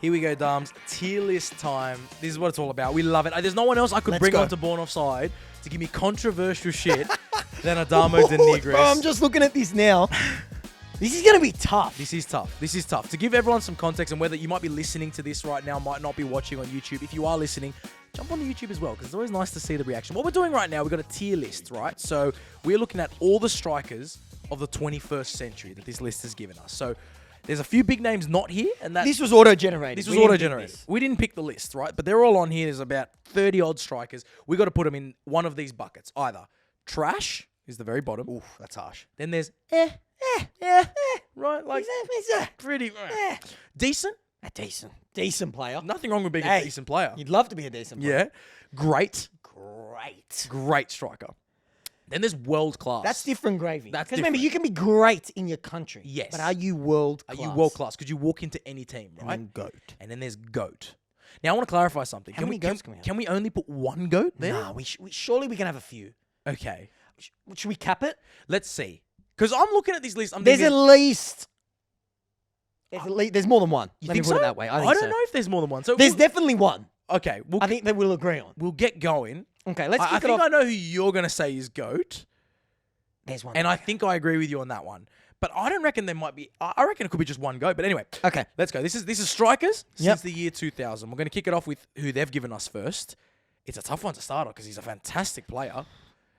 Here we go, Dams. Tier list time. This is what it's all about. We love it. There's no one else I could bring on to Born Offside to give me controversial shit than Adamo De Nigris. Bro, I'm just looking at this now. This is going to be tough. This is tough. This is tough. To give everyone some context and whether you might be listening to this right now, might not be watching on YouTube. If you are listening, jump on the YouTube as well, because it's always nice to see the reaction. What we're doing right now, we've got a tier list, right? So we're looking at all the strikers of the 21st century that this list has given us. So there's a few big names not here, and this was auto-generated. This was auto-generated. We didn't pick the list, right? But they're all on here. There's about 30-odd strikers. We got to put them in one of these buckets. Either trash is the very bottom. Oof, that's harsh. Then there's right? Like pretty decent. A decent player. Nothing wrong with being a decent player. You'd love to be a decent player. Yeah. Great striker. Then there's world class. That's different gravy. That's because remember, you can be great in your country. Yes. But are you world class? Are you world class? Could you walk into any team, right? And then GOAT. And then there's GOAT. Now I want to clarify something. How many goats can we have? Can we only put one GOAT there? Nah, surely we can have a few. Okay. Should we cap it? Let's see. Because I'm looking at this list. There's more than one. You Let think me put so? it that way. I don't know if there's more than one. So there's definitely one. Okay. I think that we'll agree on. We'll get going. Okay, let's kick I it think off. I know who you're going to say is GOAT. There's one. And I think I agree with you on that one. But I don't reckon there might be... I reckon it could be just one GOAT. But anyway. Okay. Let's go. This is strikers since the year 2000. We're going to kick it off with who they've given us first. It's a tough one to start on because he's a fantastic player.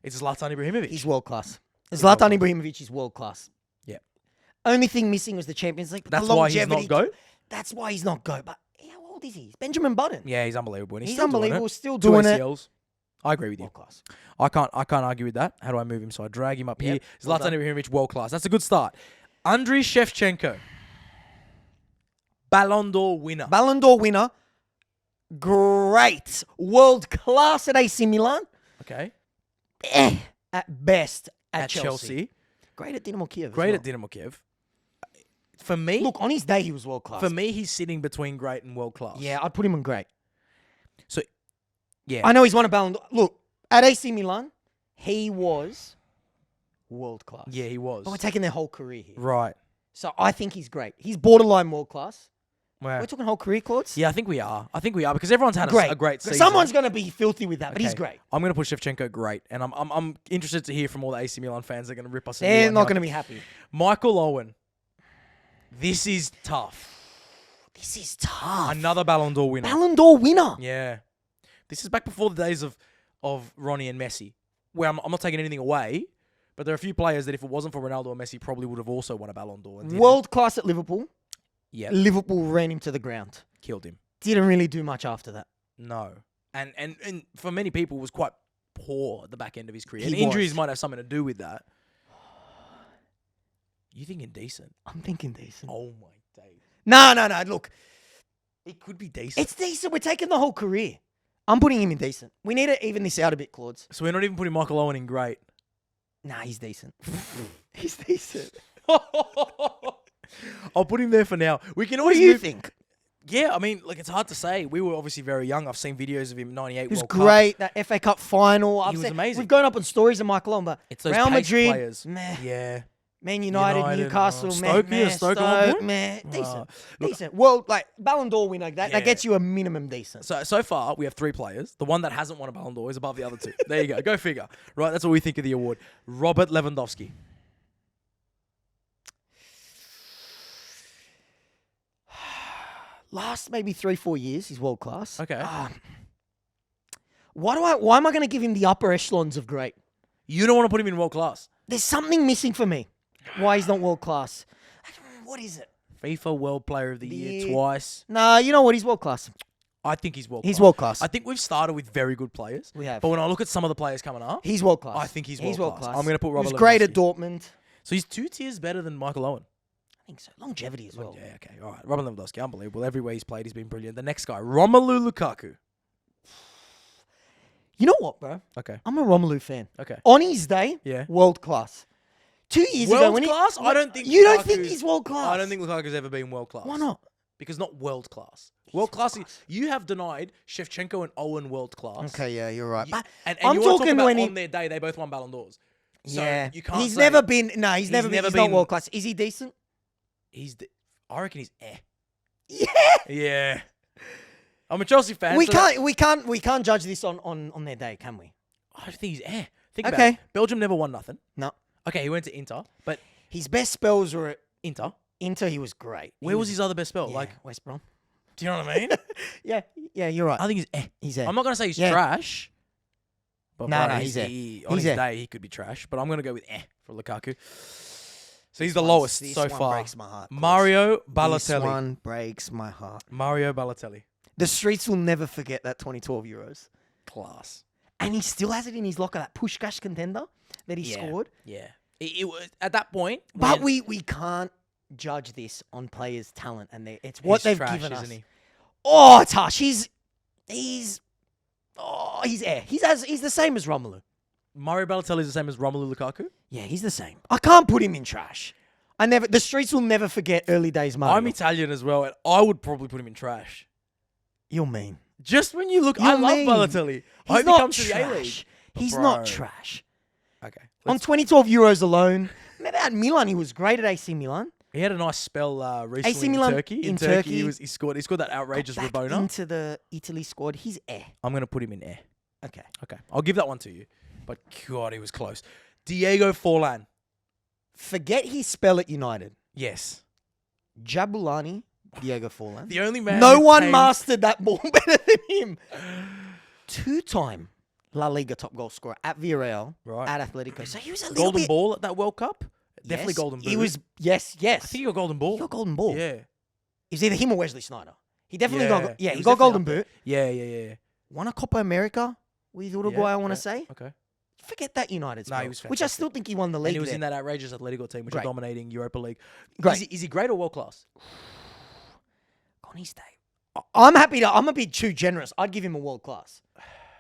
It's Zlatan Ibrahimovic. He's world class. Zlatan Ibrahimovic is world class. Yeah. Only thing missing was the Champions League. That's why he's not GOAT? That's why he's not GOAT. But how old is he? He's Benjamin Button. Yeah, he's unbelievable. And He's still doing unbelievable. it. Still Two doing it. ACLs. I agree with you. World class. I can't argue with that. How do I move him? So I drag him up here. Well Zlatan Ibrahimovic, world class. That's a good start. Andriy Shevchenko, Ballon d'Or winner. Ballon d'Or winner. Great. World class at AC Milan. Okay. At best at Chelsea. Great at Dynamo Kiev. Great at Dynamo Kiev. For me, Look, on his day, he was world class. For me, he's sitting between great and world class. Yeah, I'd put him on great. So, yeah. I know he's won a Ballon d'Or. Look, at AC Milan, he was world class. Yeah, he was. But we're taking their whole career here. Right. So I think he's great. He's borderline world class. Wow. We're talking whole career, Claudes? Yeah, I think we are. Because everyone's had a great season. Someone's going to be filthy with that, but he's Okay. great. I'm going to put Shevchenko great, and I'm interested to hear from all the AC Milan fans that are going to rip us. They're not going to be happy. Michael Owen. This is tough. This is tough. Another Ballon d'Or winner. Ballon d'Or winner. Yeah. This is back before the days of Ronnie and Messi, where I'm not taking anything away, but there are a few players that if it wasn't for Ronaldo or Messi, probably would have also won a Ballon d'Or. World class at Liverpool. Yeah. Liverpool ran him to the ground. Killed him. Didn't really do much after that. No. And for many people, was quite poor at the back end of his career. And He injuries was. might have something to do with that. You thinking decent? I'm thinking decent. Oh, my day. No. Look, It could be decent. it's decent. We're taking the whole career. I'm putting him in decent. We need to even this out a bit, Claudes. So we're not even putting Michael Owen in great. Nah, he's decent. He's decent. I'll put him there for now. We can What always do you move- think? Yeah, I mean, like, it's hard to say. We were obviously very young. I've seen videos of him 98 He was World Cup. great. That FA Cup final. He was amazing. We've gone up on stories of Michael Owen, but It's those Real pace Madrid, players. meh. Yeah. Man United, Newcastle, Stoke, meh, Stoke at one point? meh. Decent. Look, Decent. Well, like, Ballon d'Or winner, that Yeah. gets you a minimum decent. So far, we have 3 players. The one that hasn't won a Ballon d'Or is above the other 2. There you go. Go figure. Right, that's what we think of the award. Robert Lewandowski. Last maybe 3-4 years, he's world class. Okay. Why am I going to give him the upper echelons of great? You don't want to put him in world class. There's something missing for me. Why he's not world class? What is it? FIFA World Player of the Year twice. Nah, you know what? He's world class. I think he's world class. He's world class. I think we've started with very good players. We have. But when I look at some of the players coming up, He's world class. I think he's world world class. I'm going to put He Robert was great Lewandowski. at Dortmund. So he's 2 tiers better than Michael Owen. I think so. Longevity as well. Yeah, okay. All right. Robert Lewandowski, unbelievable. Everywhere he's played, he's been brilliant. The next guy, Romelu Lukaku. You know what, bro? Okay. I'm a Romelu fan. Okay. On his day, Yeah. world class. 2 years ago, World when class? I don't think you don't Lukaku's- think he's world class. I don't think Lukaku's ever been world class. Why not? Because not world class. World class. You have denied Shevchenko and Owen world class. Okay, yeah, you're right. And I'm you want to talk talking about when on their day, they both won Ballon d'Ors. So yeah, you can't he's say never been. No, he's never been. He's not been- world class. Is he decent? I reckon he's Yeah. Yeah. I'm a Chelsea fan. We so can't judge this on their day, can we? I think he's Think about Okay. it. Belgium never won nothing. No. Okay, he went to Inter, but His best spells were at Inter. Inter. He was great. Where was his other best spell? Yeah, Like, West Brom. do you know what I mean? Yeah, you're right. I think He's there. I'm not gonna say he's Yeah. trash. But No, bro, he's there. on He's his there. day, he could be trash. But I'm gonna go with for Lukaku. So he's This the one's- lowest this so one far. breaks my heart. Claudes. Mario This Balotelli. one breaks my heart. Mario Balotelli. The streets will never forget that 2012 Euros. Class. And he still has it in his locker, that Puskás contender that he Yeah. scored. Yeah. It was at that point. But when we can't judge this on players' talent, and it's what he's they've trash, given us. isn't he? Oh, it's harsh. He's he's air. He's the same as Romelu. Mario Balotelli is the same as Romelu Lukaku. Yeah, he's the same. I can't put him in trash. The streets will never forget early days Mario. I'm Italian as well, and I would probably put him in trash. You're mean. Just when you look, You're I love mean. Balotelli. I He's hope he not comes to the A-League. trash. He's Bro. not trash. Okay. On 2012 Euros alone, remember at Milan, he was great at AC Milan. He had a nice spell recently AC Milan in Turkey. in Turkey. He scored that outrageous Got back Rabona. into the Italy squad. He's air. I'm gonna put him in air. Okay. Okay, I'll give that one to you. But God, he was close. Diego Forlan. Forget his spell at United. Yes. Jabulani, Diego Forlan. The only man. No who one came- mastered that ball better than him. Two-time La Liga top goal scorer at Villarreal, Right. at Atletico. So he was a little Golden bit... Ball at that World Cup. Definitely Yes, Golden Boot. He was... Yes. I think he got Golden Ball. He got Golden Ball. Yeah. It was either him or Wesley Sneijder. He definitely Yeah. got... Yeah, He he was got definitely Golden up there. Boot. Yeah. Won a Copa America with Uruguay, I want to okay, say. Okay. Forget that United Nah, spell, he was which I still think he won the league And he was there. in that outrageous Atletico team, which Great. are dominating Europa League. Great. Is he great or world class? On his day. I'm a bit too generous. I'd give him a world class.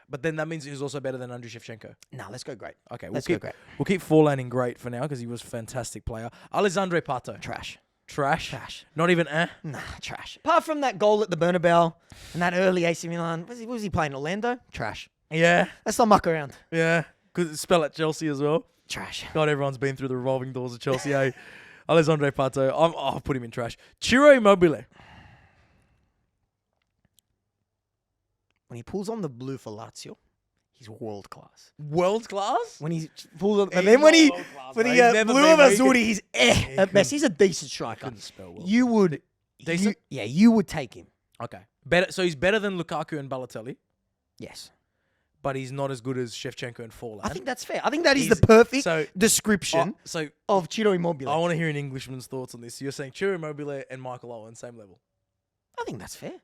But then that means he's also better than Andriy Shevchenko. Nah, let's go great. Okay, Let's go great. We'll keep Forlan in great for now because he was a fantastic player. Alessandro Pato. Trash. Trash. Not even Nah, trash. Apart from that goal at the Bernabeu and that early AC Milan, was he playing Orlando? Trash. Yeah. Let's not muck around. Yeah. Because spell at Chelsea as well. Trash. God, everyone's been through the revolving doors of Chelsea, eh? Alessandro Pato. I'll put him in trash. Ciro Immobile. When he pulls on the blue for Lazio, he's world class. World class? When he pulls on, He's and then when not he world class, for bro. the He's never blue been of very Azzurri, good. he's He at best. couldn't- He's a decent striker. Couldn't spell well. You would, Decent? you would take him. Okay. Better. So he's better than Lukaku and Balotelli, Yes. but he's not as good as Shevchenko and Forlan. I think that's fair. I think that is He's- the perfect so- description So of Ciro Immobile. I want to hear an Englishman's thoughts on this. You're saying Ciro Immobile and Michael Owen, same level. I think that's fair.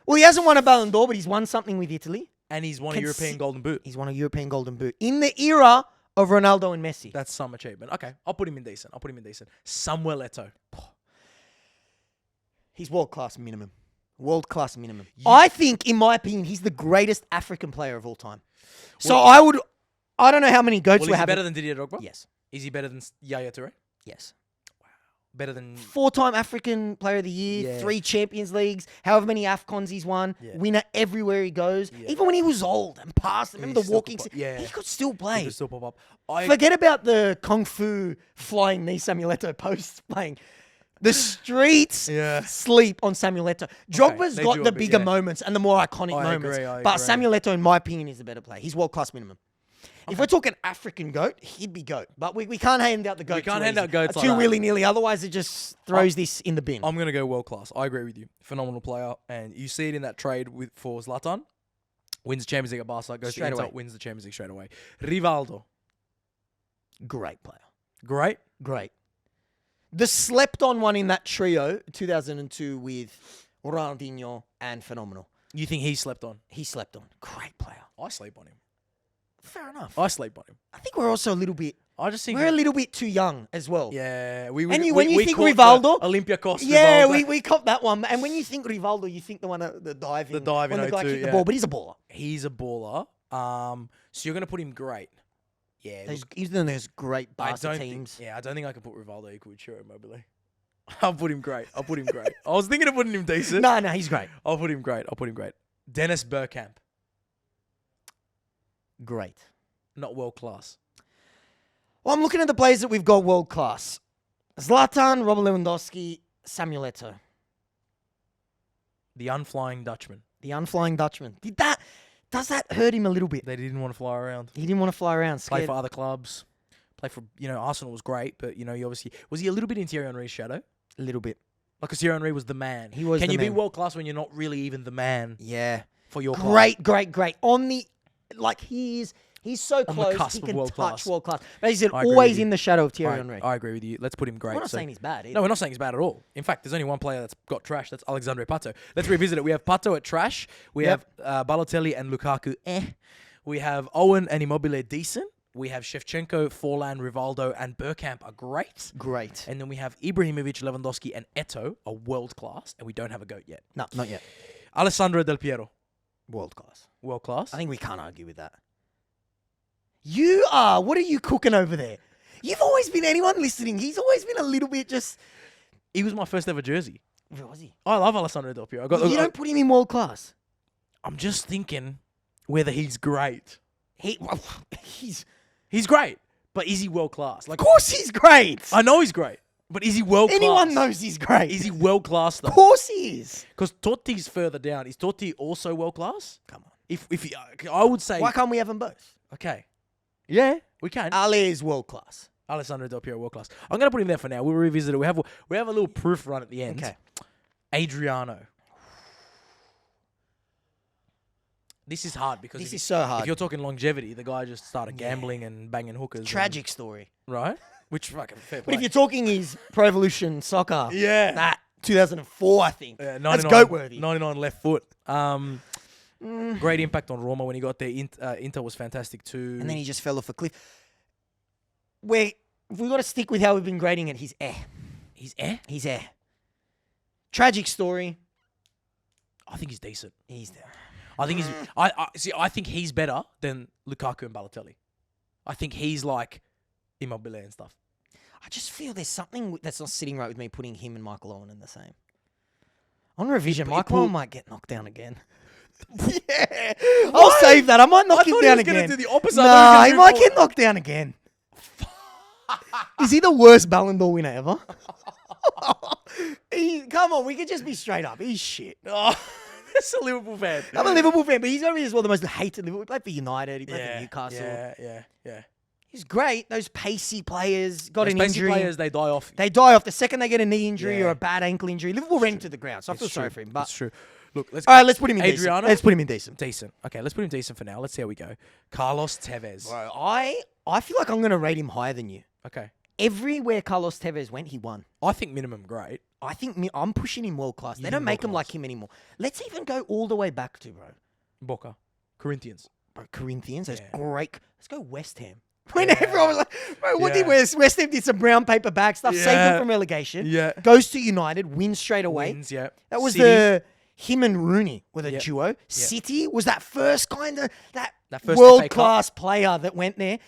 Well, he hasn't won a Ballon d'Or, but he's won something with Italy. And he's won a Consi- European Golden Boot. He's won a European Golden Boot in the era of Ronaldo and Messi. That's some achievement. Okay, I'll put him in decent. Samuel Eto'o. He's world class minimum. World class minimum. I think, in my opinion, he's the greatest African player of all time. So I don't know how many goats Well, we is he have. better than Didier Drogba? Yes. Is he better than Yaya Toure? Yes. Better than... 4-time African Player of the Year, Yeah. 3 Champions Leagues, however many AFCONs he's won, Yeah. winner everywhere he goes. Yeah. Even when he was old and past, remember He the still walking... could play. Yeah. He could still play. He could still pop up. Forget about the Kung Fu flying knee Samuel Eto'o posts playing. The streets Yeah. sleep on Samuel Eto'o. Drogba's they got do the a bit, bigger yeah. moments and the more iconic I moments. agree, I but agree. Samuel Eto'o, in my opinion, is the better player. He's world class minimum. If we're talking African GOAT, he'd be GOAT. But we can't hand out the GOAT. can't too hand easy. out goats like too that. willy-nilly. Otherwise, it just throws this in the bin. I'm going to go world class. I agree with you. Phenomenal player. And you see it in that trade for Zlatan. Wins the Champions League at Barca. Goes Straight to Inter, away. wins the Champions League straight away. Rivaldo. Great player. Great. Great. The slept-on one in that trio, 2002, with Ronaldinho and Phenomenal. You think he slept on? He slept on. Great player. I sleep on him. Fair enough. I sleep on him. I think we're also a little bit... I just think... We're a little bit too young as well. Yeah. When you think caught Rivaldo- the Olympiacos Yeah, Rivaldo. we caught that one. And when you think Rivaldo, you think the one, the diving. The diving when the guy 02, kicked the yeah. ball, but he's a baller. He's a baller. So you're going to put him great. Yeah. He's in those great I Barca don't teams. think. Yeah, I don't think I can put Rivaldo equal with Ciro Immobile. I'll put him great. I was thinking of putting him decent. No, he's great. I'll put him great. Dennis Bergkamp. Great. Not world class. Well, I'm looking at the players that we've got world class. Zlatan, Robert Lewandowski, Samuel Eto'o. The unflying Dutchman. The unflying Dutchman. Does that hurt him a little bit? They didn't want to fly around. He didn't want to fly around. Play Scared. for other clubs. Play for, Arsenal was great, but, he obviously... Was he a little bit in Thierry Henry's shadow? A little bit. Like, because Thierry Henry was the man. He was Can the you be man. world-class when you're not really even the man Yeah. for your club? Great. On the... Like, he's so On the close, cusp he of can world touch class. world class. But he's I agree always with you. in the shadow of Thierry Henry. I agree with you. Let's put him great. I'm not saying he's bad either. No, we're not saying he's bad at all. In fact, there's only one player that's got trash. That's Alexandre Pato. Let's revisit it. We have Pato at trash. We have Balotelli and Lukaku. We have Owen and Immobile decent. We have Shevchenko, Forlan, Rivaldo, and Bergkamp are great. Great. And then we have Ibrahimovic, Lewandowski, and Eto'o are world class. And we don't have a GOAT yet. No, not yet. Alessandro Del Piero, World class. world class. I think we can't argue with that. What are you cooking over there? You've always been, anyone listening, he's always been a little bit just... He was my first ever jersey. Where was he? I love Alessandro Del Piero. You don't put him in world class. I'm just thinking whether he's great. He's... He's great, but is he world class? Like, Of course he's great. I know he's great, but is he world class? Anyone knows he's great. Is he world class though? Of course he is. Because Totti's further down. Is Totti also world class? Come on. If I would say Why can't we have them both? okay, yeah, we can. Ale is world class. Alessandro Del Piero world class. I'm gonna put him there for now. We'll revisit it. We have a little proof run at the end. Okay. Adriano. This is hard because This is so hard. If you're talking longevity, the guy just started gambling and banging hookers. Tragic story. Right? Which fucking fair But play. if you're talking his Pro Evolution soccer, Yeah. that 2004, I think. Yeah, That's goat-worthy. 99 left foot. Great impact on Roma when he got there. Inter was fantastic too. And then he just fell off a cliff. We've got to stick with how we've been grading it. He's He's He's Tragic story. I think he's decent. He's there. I think he's. I think he's better than Lukaku and Balotelli. I think he's like Immobile and stuff. I just feel there's something that's not sitting right with me putting him and Michael Owen in the same. On revision, Michael Owen might get knocked down again. Yeah. I'll save that. I might knock him down again. I thought he was going to do the opposite. Nah, he might get knocked down again. Is he the worst Ballon d'Or winner ever? Come on, we could just be straight up. He's shit. Oh, that's a Liverpool fan. I'm a Liverpool fan, but he's only as well the most hated Liverpool. He played for United. He played for Newcastle. Yeah. He's great. Those pacey players got Those an pacey injury. players, they die off. They die off the second they get a knee injury Yeah. or a bad ankle injury. Liverpool ran him to the ground, so I feel It's sorry true. for him. But That's true. Look, all right, let's put him in Adriano? decent. Let's put him in decent. Decent. Okay, let's put him decent for now. Let's see how we go. Carlos Tevez. Bro, I feel like I'm going to rate him higher than you. Okay. Everywhere Carlos Tevez went, he won. I think minimum great. I think I'm pushing him world class. They don't make him like him anymore. Let's even go all the way back to, Boca. Corinthians. bro, Corinthians. That's Yeah. great. Let's go West Ham. When everyone was like, bro, what did Yeah. West Ham did some brown paper bag stuff, saved Yeah. them from relegation. Yeah. Goes to United, wins straight away. Wins, yeah. That was City. him and Rooney were the Yep. duo. City was that first kind of that first world FA Cup. class player that went there.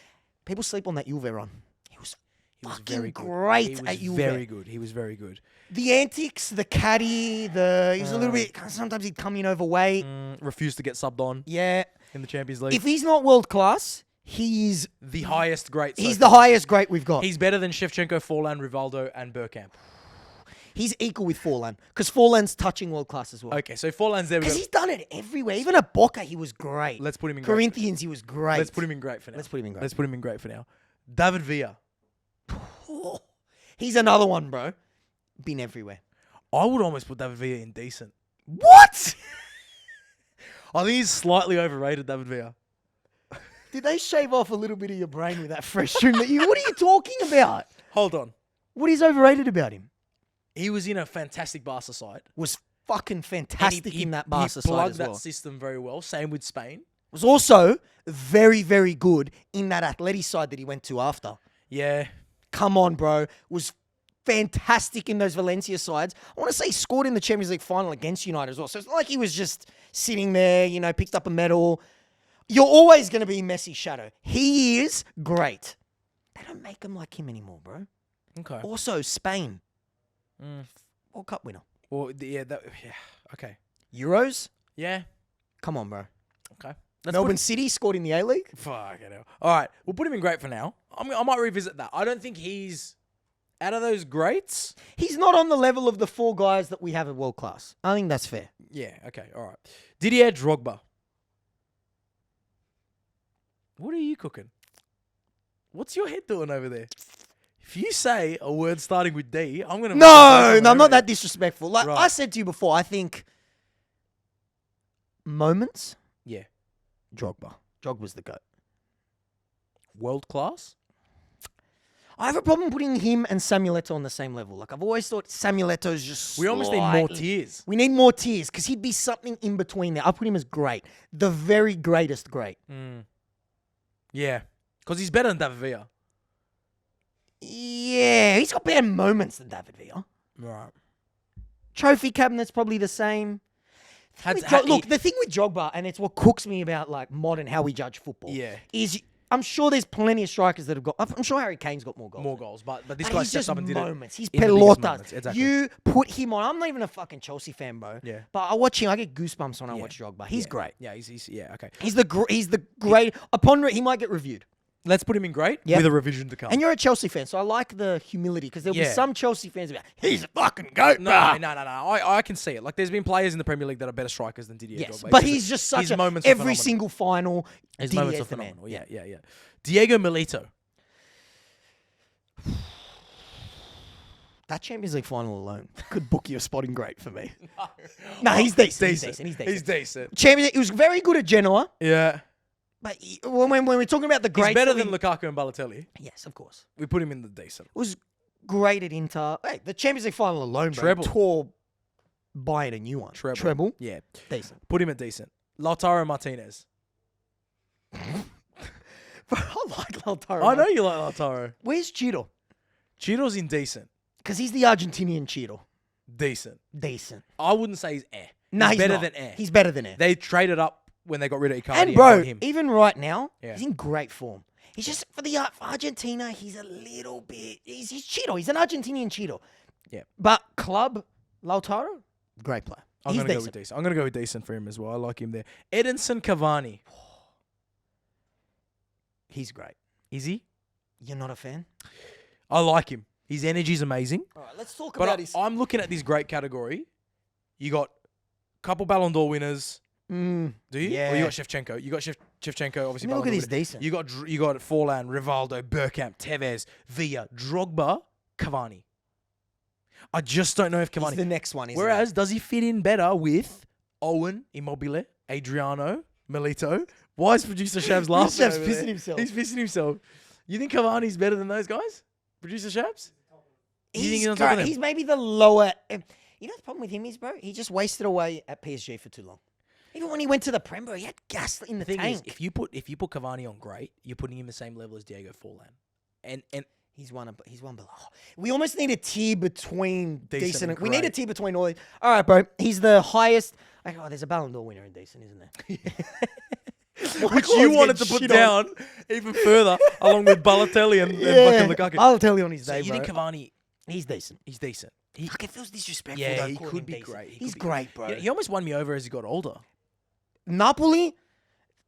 People sleep on that Juve run. He was He was fucking very good. great He was at Juve. very good. He was very good. The antics, the caddy, he was a little bit. Sometimes he'd come in overweight. Refused to get subbed on Yeah. in the Champions League. If he's not world class, he's the highest great. he's the highest great we've got. He's better than Shevchenko, Forlan, Rivaldo, and Bergkamp. He's equal with Forlan because Forlan's touching world class as well. Okay, so Forlan's there. Because he's done it everywhere. Even at Boca, he was great. Let's put him in great. Corinthians, he was great. Let's put him in great for now. Let's put him in great. Let's put him in great for now. David Villa. Oh, he's another one, bro. Been everywhere. I would almost put David Villa in decent. What? I think he's slightly overrated, David Villa. Did they shave off a little bit of your brain with that fresh trim? What are you talking about? Hold on. What is overrated about him? He was in a fantastic Barca side. Was fucking fantastic in that Barca he side plugged as that well. system very well. Same with Spain. Was also very, very good in that Atleti side that he went to after. Yeah. Come on, bro. Was fantastic in those Valencia sides. I want to say he scored in the Champions League final against United as well. So it's not like he was just sitting there, picked up a medal. You're always going to be Messi's shadow. He is great. They don't make him like him anymore, bro. Okay. Also, Spain. World Cup winner. Well, yeah. Okay. Euros? Yeah. Come on, bro. Okay. Melbourne City scored in the A-League? Fuck it. All right. We'll put him in great for now. I might revisit that. I don't think he's Out of those greats, He's not on the level of the 4 guys that we have at world class. I think that's fair. yeah, okay, all right. Didier Drogba. What are you cooking? What's your head doing over there? If you say a word starting with D, I'm going to... No, I'm not that disrespectful. Like Right. I said to you before, I think moments, Yeah. Drogba. Drogba's the GOAT. World class? I have a problem putting him and Samuel Eto'o on the same level. Like, I've always thought Samuel Eto'o's just We almost need more slightly- tiers. We need more tiers because he'd be something in between there. I put him as great. The very greatest great. Yeah. Because he's better than David Villa. Yeah, he's got better moments than David Villa. Right. Trophy cabinet's probably the same. Look, the thing with Drogba, and it's what cooks me about like modern how we judge football. Yeah. Is I'm sure there's plenty of strikers that have got. I'm sure Harry Kane's got more goals. More goals. But this But guy he's steps just up and did moments. it. He's in the biggest moments. pelotas. Exactly. You put him on. I'm not even a fucking Chelsea fan, bro. Yeah. But I watch him. I get goosebumps when I watch Drogba. He's great. Yeah, he's yeah, okay. He's the great. He might get reviewed. Let's put him in great Yep. with a revision to come. And you're a Chelsea fan, so I like the humility because there'll be Yeah. some Chelsea fans about he's a fucking goat. No. bruh." I can see it. Like, there's been players in the Premier League that are better strikers than Didier Yes, Drogba. but His- he's just such his a moments are every phenomenal. single final. His moments are Didier's the man. phenomenal. Yeah. Diego Milito. That Champions League final alone could book you a spot in great for me. No, he's decent. He's decent. He's decent. Champions. He was very good at Genoa, Yeah. but when we're talking about the He's greats, better that than we- Lukaku and Balotelli. yes, of course. We put him in the decent. Was great at Inter. Hey, the Champions League final alone, bro, Treble. tore Bayern a new one. Treble. Yeah. Decent. Put him at decent. Lautaro Martinez. Bro, I like Lautaro. I know you like Lautaro. Where's Cheeto? Cheeto's indecent. Because he's the Argentinian Cheeto. Decent. Decent. I wouldn't say he's eh. No, he's better not. than eh. He's better than air. They traded up when they got rid of Icardi And got bro, him. even right now, Yeah. he's in great form. He's just for Argentina. He's a little bit. He's Cheeto. He's an Argentinian Cheeto. Yeah. But club Lautaro, great player. I'm He's going to go decent. with decent. I'm going to go with decent for him as well. I like him there. Edinson Cavani. He's great. Is he? You're not a fan? I like him. His energy's amazing. All right, let's talk But about his. I'm looking at this great category. You got a couple Ballon d'Or winners. Do you? yeah. Or you got Shevchenko. You got Shevchenko, obviously. Look Ballon at d'Or his winner. decent. You got Forlan, Rivaldo, Bergkamp, Tevez, Villa, Drogba, Cavani. I just don't know if He's Cavani. the next one. Whereas, does he fit in better with Owen, Immobile, Adriano, Milito? Why is producer Shabs laughing? Shabs over pissing there? himself. He's pissing himself. You think Cavani's better than those guys? Producer Shabs? You think he's on top of them? He's maybe the lower. You know the problem with him is, bro, he just wasted away at PSG for too long. Even when he went to the Prem, bro, he had gas in the The thing tank. is, if you put Cavani on great, you're putting him the same level as Diego Forlan. And He's one below. We almost need a tier between decent. and We need a great. tier between all these. All right, bro. He's the highest. Like, there's a Ballon d'Or winner in decent, isn't there? which you wanted to put down even further, along with Balotelli and fucking Lukaku. I'll tell you on his So day, you bro. think Cavani? He's decent. He's decent. Fuck, it feels disrespectful. Yeah, though, he calling could him be decent. great. He He's could be great, bro. He almost won me over as he got older. Napoli,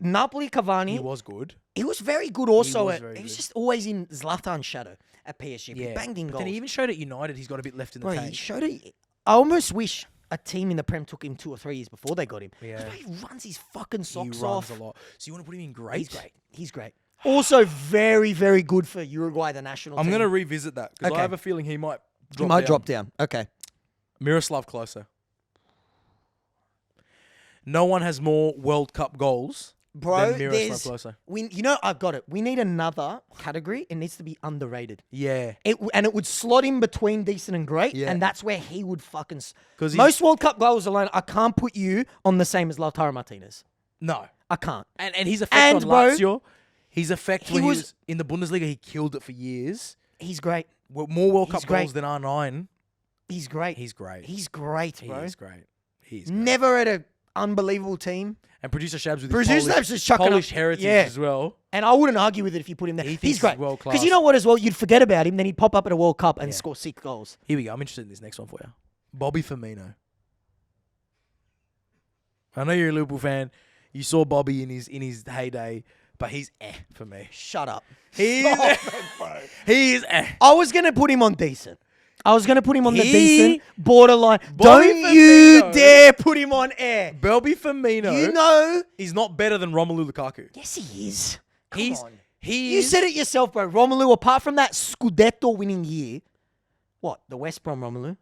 Cavani. He was good. He was very good also. was He very was good. just always in Zlatan's shadow at PSG. He banged in But goals. then he even showed at United he's got a bit left in the Bro, tank. he showed it. I almost wish a team in the Prem took him 2 or 3 years before they got him. Yeah. He runs his fucking He socks runs off. a lot. So you want to put him in great? He's great. He's great. Also very, very good for Uruguay, the national I'm team. going to revisit that because Okay. I have a feeling he might drop He might down. drop down. Okay. Miroslav Klose. No one has more World Cup goals Bro, than Miroslav Klose. you know, I've got it. We need another category. It needs to be underrated. Yeah. And it would slot in between decent and great, Yeah. and that's where he would fucking. 'Cause he's- Most World Cup goals alone, I can't put you on the same as Lautaro Martinez. No. I can't. And his effect And, on bro, Lazio, his effect he when he was- was in the Bundesliga, he killed it for years. He's great. More World He's Cup great. goals than R9. He's great. He's great. He's great, He bro. is great. He's great. Never at an unbelievable team. And producer Shabs with Producer his Shabs just chucking Polish up- heritage yeah. as well. And I wouldn't argue with it if you put him there. He thinks He's great. he's world Because class. you know what as well? You'd forget about him, then he'd pop up at a World Cup and score 6 goals. Here we go. I'm interested in this next one for you. Bobby Firmino. I know you're a Liverpool fan. You saw Bobby in his heyday, but he's for me. Shut up. He's Stop it, bro. he's I was going to put him on decent. I was going to put him on the He- decent borderline. Bobby Don't you Firmino. dare put him on air. Bobby Firmino. You know. He's not better than Romelu Lukaku. Yes, he is. Come He's on. he You is- said it yourself, bro. Romelu, apart from that Scudetto winning year, what? The West Brom Romelu?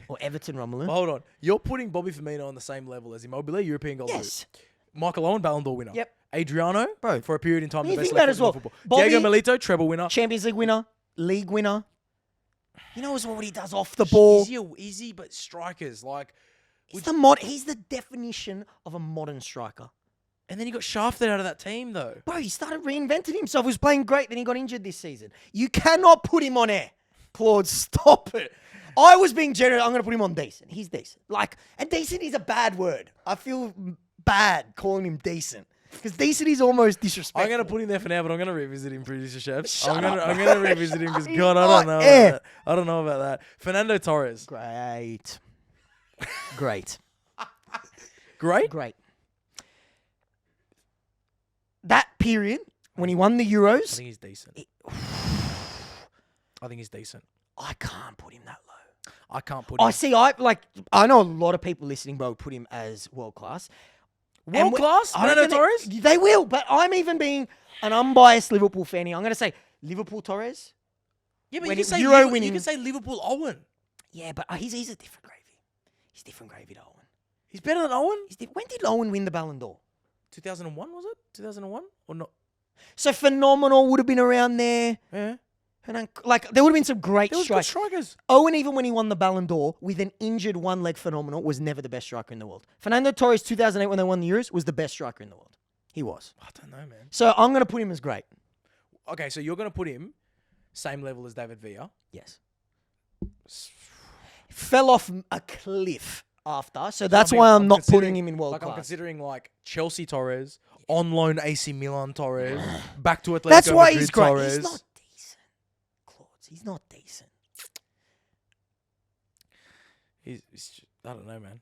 Or Everton Romelu? Hold on. You're putting Bobby Firmino on the same level as Immobile, European goal Yes. Michael Owen, Ballon d'Or winner. Yep. Adriano, Bro, for a period in time, when the you best think left about it as well, foot in football. Bobby- Diego Milito, treble winner. Champions League winner, league winner. You know what he does off the ball. Easy, but strikers like. He's the definition of a modern striker. And then he got shafted out of that team, though. Bro, he started reinventing himself. He was playing great, then he got injured this season. You cannot put him on air. Claudes, stop it. I was being generous. I'm going to put him on decent. He's decent. And decent is a bad word. I feel bad calling him decent. Because decent is almost disrespectful. I'm going to put him there for now, but I'm going to revisit him, producer chef. Shut I'm up, going to revisit him because, He's God, I not don't know. air. About that. I don't know about that. Fernando Torres. Great. Great. Great? Great. That period, when he won the I Euros, think he's decent. I think he's decent. I can't put him that low. I can't put him. I know a lot of people listening, bro, would put him as world class. World class? I Fernando reckon Torres? They will, but I'm even being an unbiased Liverpool fan here. I'm going to say Liverpool Torres. Yeah, but when you it- can say Euro Liverpool, winning- you can say Liverpool Owen. Yeah, but he's a different gravy. He's different gravy to Owen. He's better than Owen? When did Owen win the Ballon d'Or? 2001, was it? 2001? Or not? So Phenomenal would have been around there. Yeah. And there would have been some great There was good strikers. strikers. Owen, even when he won the Ballon d'Or with an injured one-leg Phenomenal, was never the best striker in the world. Fernando Torres, 2008, when they won the Euros, was the best striker in the world. He was. I don't know, man. So I'm going to put him as great. Okay, so you're going to put him same level as David Villa. Yes. Fell off a cliff after, so that's why I'm not putting him in world I'm class. considering Chelsea Torres, on loan AC Milan Torres, back to Atletico That's why Madrid he's great. Torres. He's not decent. Claudes, he's not decent. I don't know, man.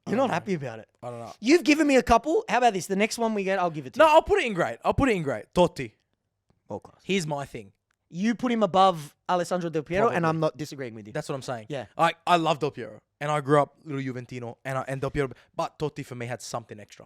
You're not happy about it. I don't know. You've given me a couple. How about this? The next one we get, I'll give it to No, you. I'll put it in great. Totti. World class. Here's my thing. You put him above Alessandro Del Piero, and Probably. I'm not disagreeing with you. That's what I'm saying. Yeah. I love Del Piero, and I grew up little Juventino, and Del Piero, but Totti for me had something extra,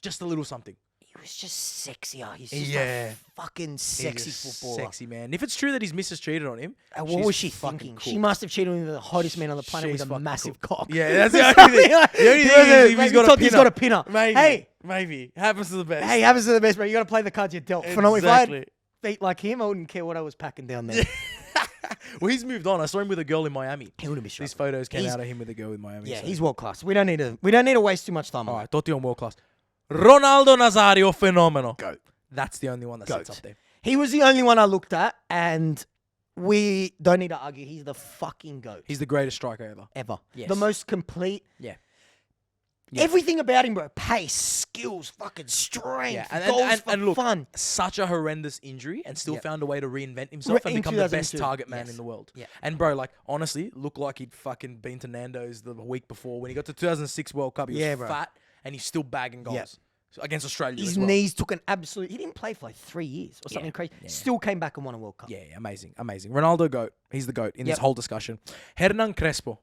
just a little something. He was just sexier. He's just Yeah. a fucking sexy He's just footballer. sexy man. If it's true that his missus cheated on him, What she's was she fucking thinking? cool. She must have cheated with the hottest man on the planet She's with a fucking massive cool. cock. Yeah, that's the only thing. The only thing is if he's got a Totti's pinner. got a pinner. Maybe. Hey, Maybe. Happens to the best. hey, happens to the best, bro. You got to play the cards you're dealt. Phenomenal. If I Exactly. had feet like him, I wouldn't care what I was packing down there. Well, he's moved on. I saw him with a girl in Miami. He wouldn't be These struggling. photos came He's- out of him with a girl in Miami. Yeah, so. he's world class. We don't need to waste too much time All on right, Totti on world class. Ronaldo Nazario, phenomenal. Goat. That's the only one that sits Goat. up there. it. He was the only one I looked at, and we don't need to argue. He's the fucking GOAT He's the greatest striker ever. ever. Yes. The most complete. Yeah. Everything about him, bro. Pace, skills, fucking strength, Yeah, and, goals and, for and look, fun. such a horrendous injury and still Yeah. found a way to reinvent himself and In become the best 2002, target man yes. in the world. Yeah. And bro, honestly, looked like he'd fucking been to Nando's the week before. When he got to 2006 World Cup, he was bro. fat and he's still bagging goals. Yeah. So against Australia His as well. knees took an absolute. He didn't play for 3 years or something Yeah, crazy. yeah. Still came back and won a World Cup. Yeah, amazing. Ronaldo GOAT. He's the GOAT in this Yep. whole discussion. Hernan Crespo.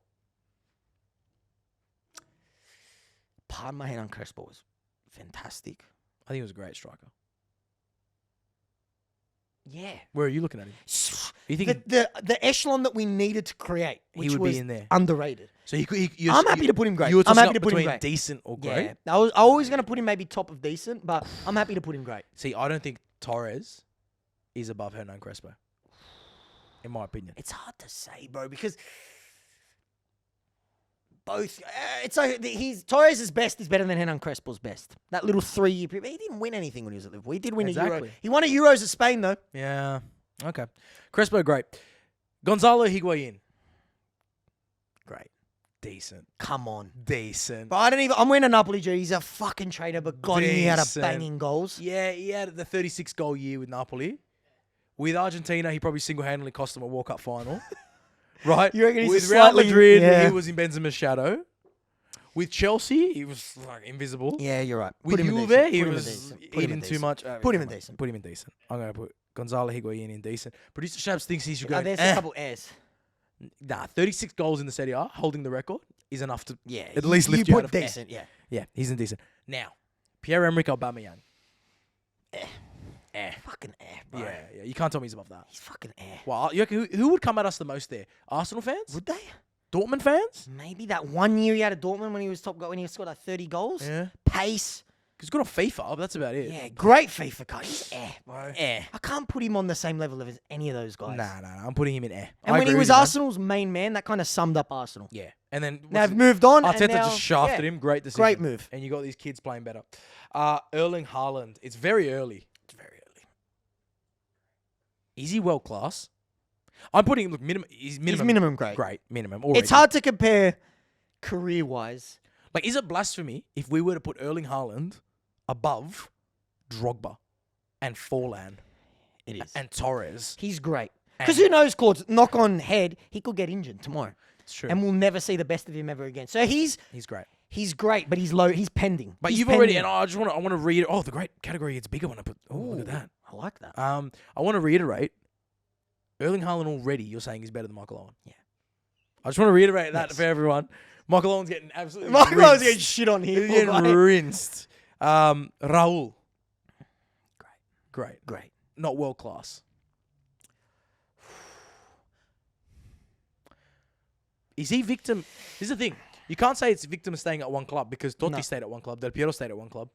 Pardon my hand on Crespo was fantastic. I think he was a great striker. Yeah. Where are you looking at him? You think The echelon that we needed to create, He which would be was in there. underrated. so? I'm happy to put him great. You were I'm tossing happy up to put him between great. decent or great. Yeah. I was always going to put him maybe top of decent, but I'm happy to put him great. See, I don't think Torres is above Hernan Crespo. In my opinion. It's hard to say, bro, because both. It's like Torres' best is better than Hernan Crespo's best. That little 3-year period. He didn't win anything when he was at Liverpool. He did win a Euro. Exactly. He won a Euros at Spain, though. Yeah. Okay. Crespo, great. Gonzalo Higuain. Great. Decent. Come on. Decent. But I don't even. I'm wearing a Napoli jersey. He's a fucking traitor, but God, he had a Decent. banging goals. Yeah, he had the 36-goal year with Napoli. With Argentina, he probably single-handedly cost them a World Cup final. Right? You reckon he's with a Real slightly- Madrid, yeah. he was in Benzema's shadow. With Chelsea, he was like invisible. Yeah, you're right. With Put him in Juve, decent. he Put him in was decent. Put him in eating too decent. much. Put him in decent. Put him in decent. I'm going to put Gonzalo Higuain in decent. Producer Shabs thinks he should go. There's a couple airs. Nah, 36 goals in the Serie A, holding the record, is enough to at you- least lift you you out put of decent. Yeah. Yeah, he's in decent. Now, Pierre-Emerick Aubameyang. Fucking air, bro. Yeah. You can't tell me he's above that. He's fucking air. Well, you reckon who would come at us the most there? Arsenal fans? Would they? Dortmund fans? Maybe that 1 year he had at Dortmund when he was top goal, when he scored like 30 goals. Yeah. Pace. Because he's good on FIFA, but that's about it. Yeah, great FIFA card. He's air, bro. Eh. I can't put him on the same level as any of those guys. Nah. I'm putting him in air. And I when he agree was with you, man. Arsenal's main man, that kind of summed up Arsenal. Yeah. And then Now they've moved on. and Arteta now, just shafted him. Great decision. Great move. And you got these kids playing better. Erling Haaland. It's very early. It's very early. Is he world class? I'm putting him, look, minimum. He's minimum. He's minimum great. Great. Minimum. Already. It's hard to compare career-wise. Like, is it blasphemy if we were to put Erling Haaland above Drogba and Forlan It is. and Torres? He's great. And- Because who knows, Claudes, knock on head, he could get injured tomorrow. It's true. And we'll never see the best of him ever again. So he's He's great. great, but he's low. He's pending. But He's you've already, pending. and I want to read. Oh, the great category gets bigger when I put. Oh, look at that. I like that. I want to reiterate. Erling Haaland already, you're saying he's better than Michael Owen. Yeah. I just want to reiterate that Yes. for everyone. Michael Owen's getting absolutely Michael Owen's rinsed. getting shit on here. He's getting rinsed. Raul. Great. Not world class. Is he victim? This is the thing. You can't say it's victim of staying at one club because Totti stayed at one club. Del Piero stayed at one club.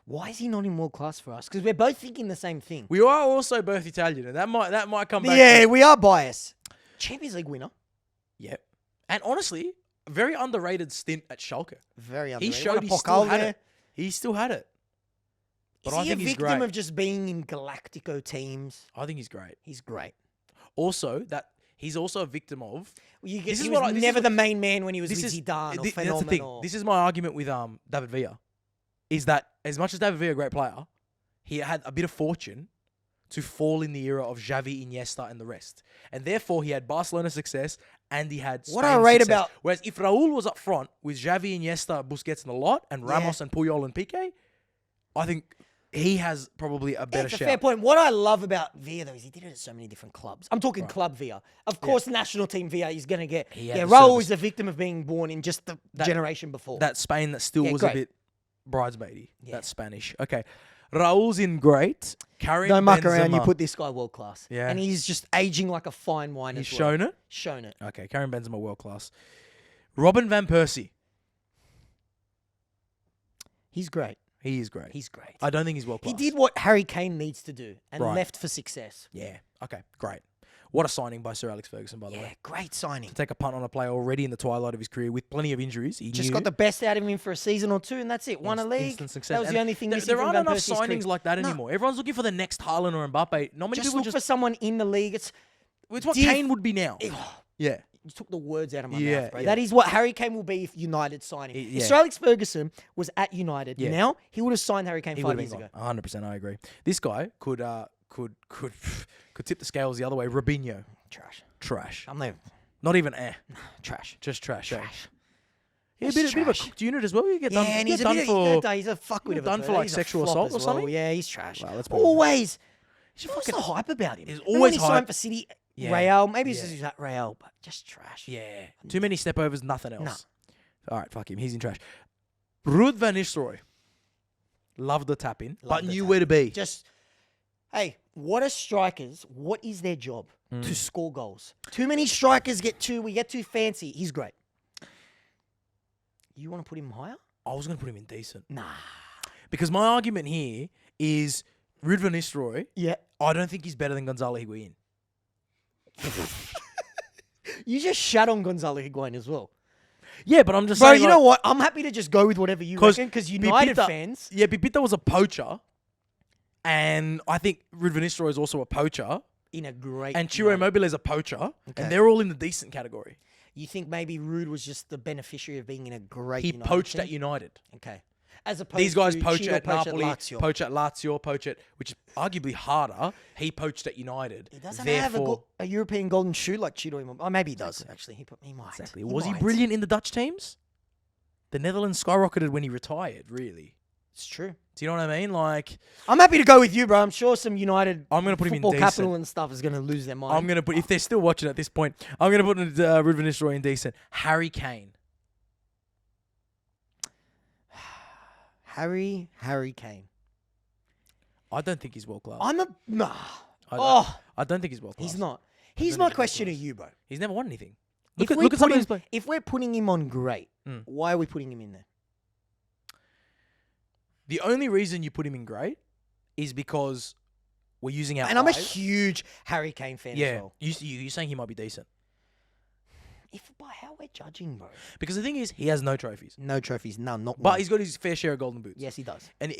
Why is he not in world class for us? Because we're both thinking the same thing. We are also both Italian, and that might come back. Yeah, we are biased. Champions League winner. Yep. And honestly, a very underrated stint at Schalke. Very He underrated. showed Won a he still Pokal had there. it. He still had it. But Is I he think a he's victim great. of just being in Galactico teams? I think he's great. He's great. Also, that he's also a victim of. Well, This he is was what I- this never is- the main man when he was This with is Zidane or that's the thing. phenomenal. This is my argument with David Villa, is that as much as David Villa a great player, he had a bit of fortune to fall in the era of Xavi, Iniesta, and the rest, and therefore he had Barcelona success and he had What Spain I rate success. about- Whereas if Raul was up front with Xavi, Iniesta, Busquets, and a lot, and Ramos and Puyol and Piqué, I think he has probably a better It's a shout. fair point. What I love about Villa, though, is he did it at so many different clubs. I'm talking club Villa. Of course, national team Villa is going to get... He had Yeah, the Raul service. is a victim of being born in just the generation before. That Spain that still Yeah, was great. a bit bridesmaidy. That's Spanish. Okay. Raul's in great. Karim Don't muck Benzema. around. You put this guy world class. Yeah. And he's just aging like a fine wine He's as well. shown it. Shown it. Okay, Karim Benzema world class. Robin van Persie. He's great. He is great. He's great. I don't think he's world He class. did what Harry Kane needs to do and Right. left for success. Yeah. Okay. Great. What a signing by Sir Alex Ferguson, by the Yeah, way. great signing. To take a punt on a player already in the twilight of his career with plenty of injuries. He Just knew got the best out of him for a season or two, and that's it. Won a league. instant success. That was And the only thing missing there from aren't Van enough Persie's signings career. like that No. anymore. Everyone's looking for the next Haaland or Mbappe. Not many Just people look just. for someone in the league. It's what diff- Kane would be now. Yeah. You took the words out of my Yeah, mouth, bro. yeah. That is what Harry Kane will be if United sign him. Yeah. If Sir Alex Ferguson was at United Yeah. now, he would have signed Harry Kane He 5 would have years been ago. gone. 100%. I agree. This guy could tip the scales the other way. Robinho. Trash. I'm there. Not even Trash. Just trash. Trash. Yeah, a It's bit of a trash. cooked unit as well. You get Yeah, done. and you he's get a done bit for. he's a fuckwit of a done for, bird. like, He's a sexual flop assault as or well. something? Yeah, he's trash. Wow, let's put him in. Always. He's What's fucking the hype about him? He's Remember always when he hype. signed for City, Yeah. Real. Maybe Yeah. it's just at Real, but just trash. Yeah. Too many stepovers, nothing else. All right, fuck him. He's in trash. Ruud van Nistelrooy. Loved the tap in, but the knew tap where to be. Just, hey, what are strikers? What is their job? Mm. To score goals. Too many strikers we get too fancy. He's great. You want to put him higher? I was going to put him in decent. Nah. Because my argument here is Ruud van Nistelrooy, Yeah. I don't think he's better than Gonzalo Higuain. You just shut on Gonzalo Higuain as well. Yeah, but I'm just Bro, saying. you know what? I'm happy to just go with whatever you 'Cause reckon because United Pipita- fans... Yeah, Pipita was a poacher. And I think Ruud van Nistelrooy is also a poacher. In a great... And Ciro moment. Immobile is a poacher. Okay. And they're all in the decent category. You think maybe Ruud was just the beneficiary of being in a great He United poached team? at United. Okay. As opposed These guys to poach Ciro at Napoli, Lazio. poach at Lazio, poach at, which is arguably harder. He poached at United. He doesn't Therefore, have a European golden shoe like Ciro Immobile. Oh, maybe he does, actually. He might. exactly. Was he brilliant in the Dutch teams? The Netherlands skyrocketed when he retired, really. It's true. Do you know what I mean? Like, I'm happy to go with you, bro. I'm sure some United I'm going to put him in football decent. capital and stuff is going to lose their mind. I'm going to put, if they're still watching at this point, I'm going to put Ruud van Nistelrooy in decent. Harry Kane. Harry Kane. I don't think he's world class. Nah. I don't think he's world class. He's not. Here's my question to you, bro. He's never won anything. If we're putting him on great, why are we putting him in there? The only reason you put him in great is because we're using our And I'm a eyes. huge Harry Kane fan as well. You're saying he might be decent. By how we're judging, bro. Because the thing is, he has no trophies. No trophies, none, not one. But he's got his fair share of golden boots. Yes, he does. And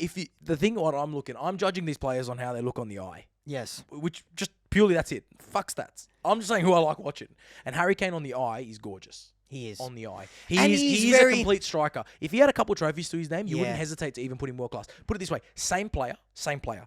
I'm judging these players on how they look on the eye. Yes. Which just purely that's it. Fuck stats. I'm just saying who I like watching. And Harry Kane on the eye is gorgeous. He is. On the eye. And He is a complete striker. If he had a couple trophies to his name, you wouldn't hesitate to even put him world class. Put it this way. Same player,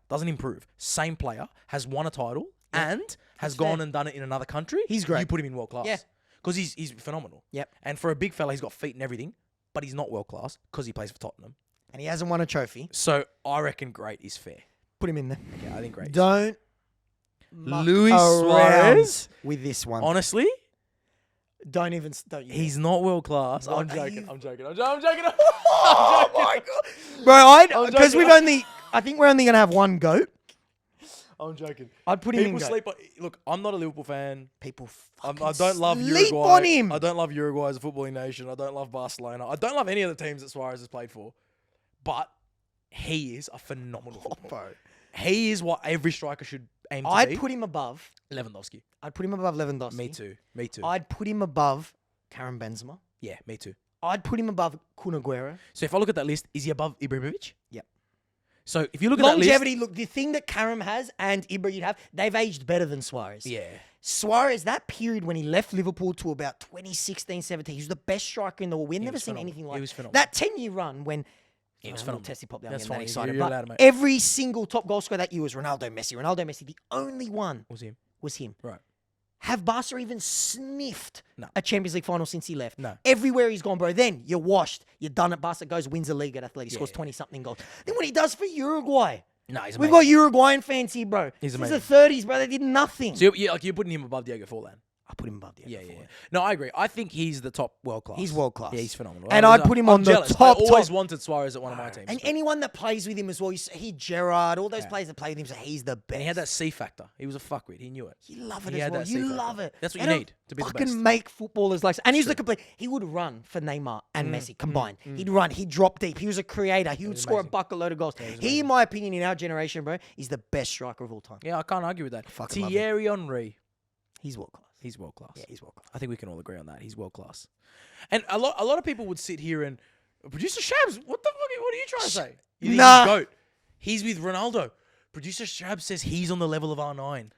doesn't improve. Same player, has won a title and has gone and done it in another country. He's great. You put him in world class. Yeah. Because he's phenomenal. Yep. And for a big fella, he's got feet and everything, but he's not world class because he plays for Tottenham. And he hasn't won a trophy. So I reckon great is fair. Put him in there. Yeah, I think great. Don't Luis around Suarez with this one. Honestly, Don't you he's not world class. What I'm are joking. you- I'm joking. I'm joking. Oh my god, bro! Because joking. I think we're only gonna have one goat. I'm joking. I'd put him People in goat. sleep on. Look, I'm not a Liverpool fan. People I don't love sleep Uruguay. on him. I don't love Uruguay as a footballing nation. I don't love Barcelona. I don't love any of the teams that Suarez has played for. But he is a phenomenal footballer. Bro. He is what every striker should aim to be. I'd put him above. Lewandowski. I'd put him above Lewandowski. Me too. Me too. I'd put him above Karim Benzema. Yeah, me too. I'd put him above Kun Aguero. So if I look at that list, is he above Ibrahimovic? Yep. So if you look at that list, Longevity, look, the thing that Karim has and Ibra you'd have, they've aged better than Suarez. yeah, Suarez, that period when he left Liverpool to about 2016, 17, he was the best striker in the world. We've never was seen phenomenal. anything He like was phenomenal. that 10-year run when He was little phenomenal. Tessie popped down That's getting that fine. excited. You're But allowed, mate. every single top goal scorer that year was Ronaldo, Messi. The only one was him. was him. Right. Have Barca even sniffed No. a Champions League final since he left? No. Everywhere he's gone, bro. Then you're washed. You're done at Barca. Goes, wins the league at Athletic, scores 20-something goals. Then what he does for Uruguay. No, he's We've amazing. got Uruguayan fans here, bro. He's Since amazing. the 30s, bro. They did nothing. So you're putting him above Diego Forlan. I put him above the Yeah. No, I agree. I think he's the top world class. He's world class. Yeah, he's phenomenal. And I'd put him on the jealous. top, I always top. wanted Suarez at one of my teams. And but- anyone that plays with him as well, Gerrard, all those players that play with him, say he's the best. and he had that C factor. He was a fuckwit. He knew it. You love it He as had well. that You C factor. love it. That's what They you don't need to be the fucking best. make footballers like. And he was True. the complete. He would run for Neymar and Messi combined. He'd run. He'd drop deep. He was a creator. He would was score amazing. a bucket load of goals. was He, in my opinion, in our generation, bro, is the best striker of all time. Yeah, I can't argue with that. Fucking love him. Thierry Henry. He's world class. He's world class. Yeah, he's world class. I think we can all agree on that. He's world class. And a lot of people would sit here and Producer Shabs, what are you trying to say? You think Nah. he's GOAT? He's with Ronaldo. Producer Shabs says he's on the level of R9.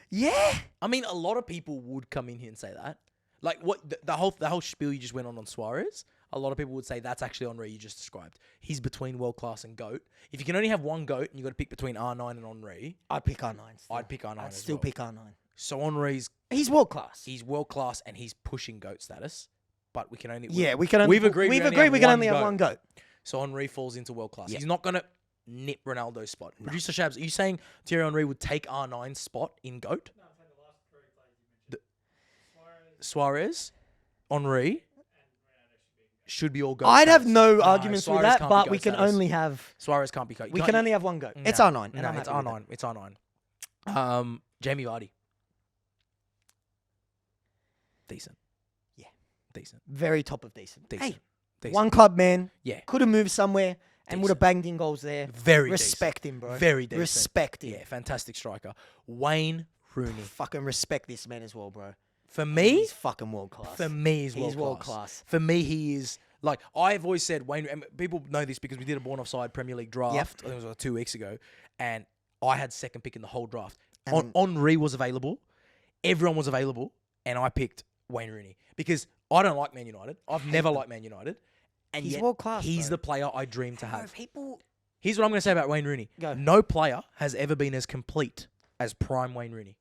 Yeah. I mean, a lot of people would come in here and say that. Like what the whole spiel you just went on Suarez. A lot of people would say that's actually Henry you just described. He's between world class and GOAT. If you can only have one GOAT and you got to pick between R9 and Henry, I'd pick R9. Still. I'd pick R9 I'd as still well. pick R9. So Henry's He's world class. he's world class and he's pushing GOAT status. But we can only We can only. we've agreed we can have only have one goat. So Henry falls into world class. Yeah. He's not gonna nip Ronaldo's spot. Producer Shabs, are you saying Thierry Henry would take R9's spot in GOAT? No, I'm saying the last three players you mentioned. Suarez, Henry should be all GOAT. I'd have status. no arguments with Suarez that, can't be but GOAT we can status. only have. Suarez can't be GOAT. We can only have one goat. It's R9. And No, I'm it's happy with R9. It's R9. Jamie Vardy. Decent. Yeah. Decent. that. Very top of decent. Decent. Hey, Decent. one club man. Yeah. Could have moved somewhere and would have Decent. banged in goals there. Very Respect him, bro. Very decent. Respect him. Yeah, fantastic striker. Wayne Rooney. Fucking respect this man as well, bro. For me, He's fucking world class. For me, he's He's world world class. class. For me, he is like I've always said. Wayne, and people know this because we did a Born Offside Premier League draft. Yep. I think it was like 2 weeks ago, and I had second pick in the whole draft. And Henry was available, everyone was available, and I picked Wayne Rooney because I don't like Man United. I've never liked Man United, and He's yet world class, He's bro. the player I dream to Bro, have. people. Here's what I'm going to say about Wayne Rooney. Go. No player has ever been as complete as prime Wayne Rooney.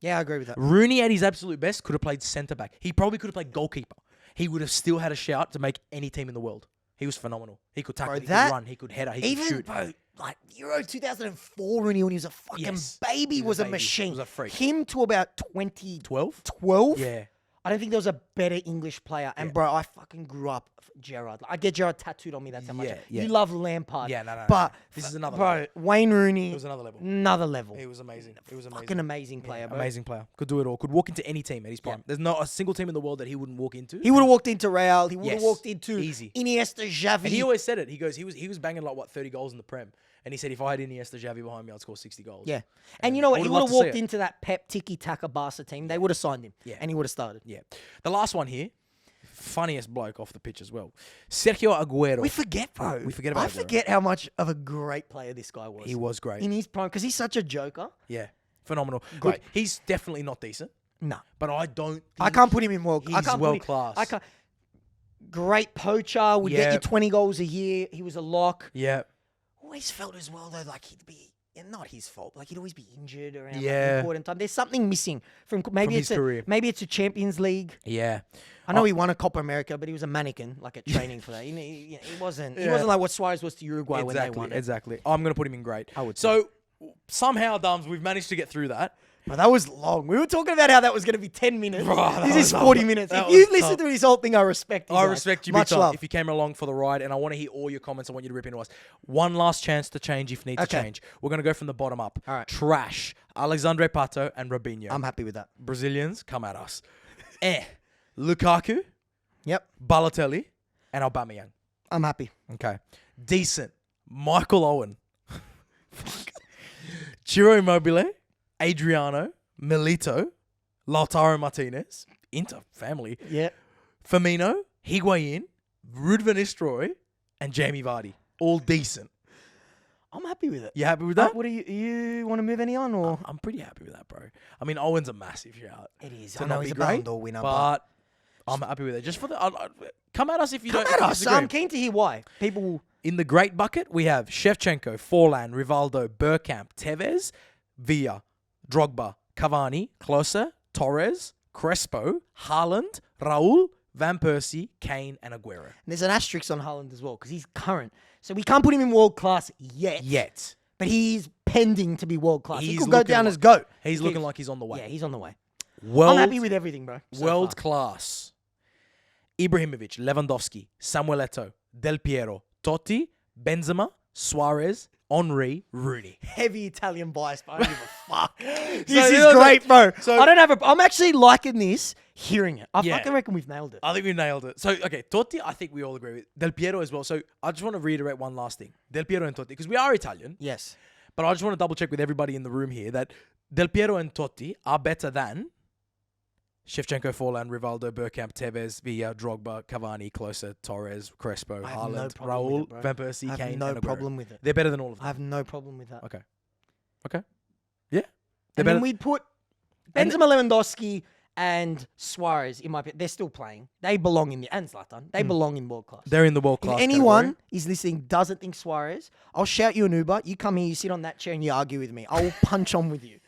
Yeah, I agree with that. Rooney at his absolute best could have played centre back. He probably could have played goalkeeper. he would have still had a shout to make any team in the world. He was phenomenal. He could tackle, he could run, he could header, he could shoot. Bro, like Euro 2004 Rooney, when he was a fucking baby, was a machine. He was a freak. Him to about 12? 12? Yeah. I don't think there was a better English player. And, bro, I fucking grew up Gerrard. I get Gerrard tattooed on me. That's how much. Yeah. You love Lampard. Yeah, no. But this is another bro, level. Wayne Rooney. It was another level. Another level. He was amazing. It was amazing. Fucking amazing player, bro. Amazing player. Could do it all. Could walk into any team at his prime. There's not a single team in the world that he wouldn't walk into. He would have walked into Real. He would have walked into Easy. Iniesta, Xavi. And he always said it. He goes, he was banging like 30 goals in the Prem. And he said, if I had Iniesta, Xavi behind me, I'd score 60 goals. Yeah. And you know what? I He would would love have to see walked it. into that Pep tiki-taka Barca team. They would have signed him. Yeah. And he would have started. Yeah. The last one here, funniest bloke off the pitch as well. Sergio Aguero. We forget, bro. We forget about I Aguero. forget how much of a great player this guy was. He was great. In his prime, because he's such a joker. Yeah. Phenomenal. Great. He's definitely not decent. No. But I don't think I can't put him in world. he's I can't world put him, class. I can't. Great poacher. Would get you 20 goals a year. He was a lock. Yeah. Always felt as well, though, like he'd be... And not his fault. Like he'd always be injured around like, important time. There's something missing from maybe his career. Maybe it's a Champions League. Yeah. I know he won a Copa America, but he was a mannequin, like at training for that. He wasn't. He wasn't like what Suarez was to Uruguay when they won it. Exactly. I'm gonna put him in great. I would. So somehow, Dums, we've managed to get through that. But that was long. We were talking about how that was going to be 10 minutes. Bro, this is 40 minutes. If you've listened to this whole thing, I respect you. I guys. respect you Much big time love. if you came along for the ride, and I want to hear all your comments. I want you to rip into us. One last chance to change if need to change. We're going to go from the bottom up. All right. Trash. Alexandre Pato and Robinho. I'm happy with that. Brazilians, come at us. Lukaku, Yep. Balotelli, and Aubameyang. I'm happy. Okay. Decent. Michael Owen. Ciro Immobile, Adriano, Milito, Lautaro Martinez, Inter family, Yeah. Firmino, Higuain, Ruud van Nistelrooy, and Jamie Vardy. All decent. I'm happy with it. You happy with that? What do you want to move any on or? I'm pretty happy with that, bro. I mean, Owen's a massive shout. It is. To I know not he's be a Ballon great, d'Or winner, but I'm happy with it. Just for the come at us if you come don't. at if you us. disagree. I'm keen to hear why people. In the great bucket, we have Shevchenko, Forlan, Rivaldo, Bergkamp, Tevez, Villa, Drogba, Cavani, Klose, Torres, Crespo, Haaland, Raul, Van Persie, Kane, and Aguero. And there's an asterisk on Haaland as well because he's current, so we can't put him in world class yet. But he's pending to be world class. He could go down as GOAT. He's looking like he's on the way. Yeah, he's on the way. World, I'm happy with everything, bro. so world far. class. Ibrahimovic, Lewandowski, Samuel Eto'o, Del Piero, Totti, Benzema, Suarez, Henry, Rooney. Heavy Italian bias, but I don't give a fuck. This So, is great, bro. so- I don't have I'm actually liking this, hearing it. I Yeah. fucking reckon we've nailed it. I think we nailed it. So, okay, Totti, I think we all agree with. Del Piero as well. So, I just want to reiterate one last thing. Del Piero and Totti, because we are Italian, Yes. but I just want to double check with everybody in the room here that Del Piero and Totti are better than Shevchenko, Forlan, Rivaldo, Bergkamp, Tevez, Villa, Drogba, Cavani, Klose, Torres, Crespo, I have no Haaland, problem with Raul, it, bro. Van Persie, I have Kane, no and Aguero. problem with it. They're better than all of I them. have no problem with that. Okay. Yeah. And then we'd put Benzema, Lewandowski, and Suarez in my opinion. They're still playing. They belong in the and Zlatan. They belong in world class. They're in the world If class. anyone is listening doesn't think Suarez, I'll shout you an Uber. You come here, you sit on that chair, and you argue with me. I will punch on with you.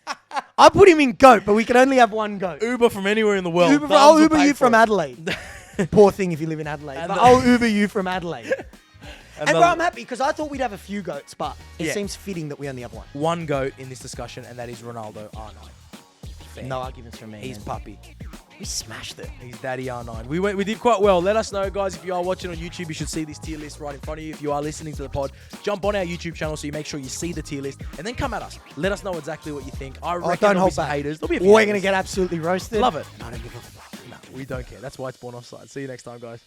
I put him in GOAT, but we can only have one GOAT. Uber from anywhere in the world. I'll Thumbs Uber will pay you for from it. Adelaide. Poor thing if you live in Adelaide. And But the- I'll Uber you from Adelaide. And the- bro, I'm happy because I thought we'd have a few GOATs, but it Yeah. seems fitting that we only have one. One GOAT in this discussion, and that is Ronaldo R9. Fair. No arguments from me. He's man. puppy. We smashed it. He's Daddy R9. We did quite well. Let us know, guys. If you are watching on YouTube, you should see this tier list right in front of you. If you are listening to the pod, jump on our YouTube channel so you make sure you see the tier list, and then come at us. Let us know exactly what you think. I reckon Don't there'll be hold some back. haters. There'll be a few We're haters. going to get absolutely roasted. Love it. I don't give a fuck. No, we don't care. That's why it's born offside. See you next time, guys.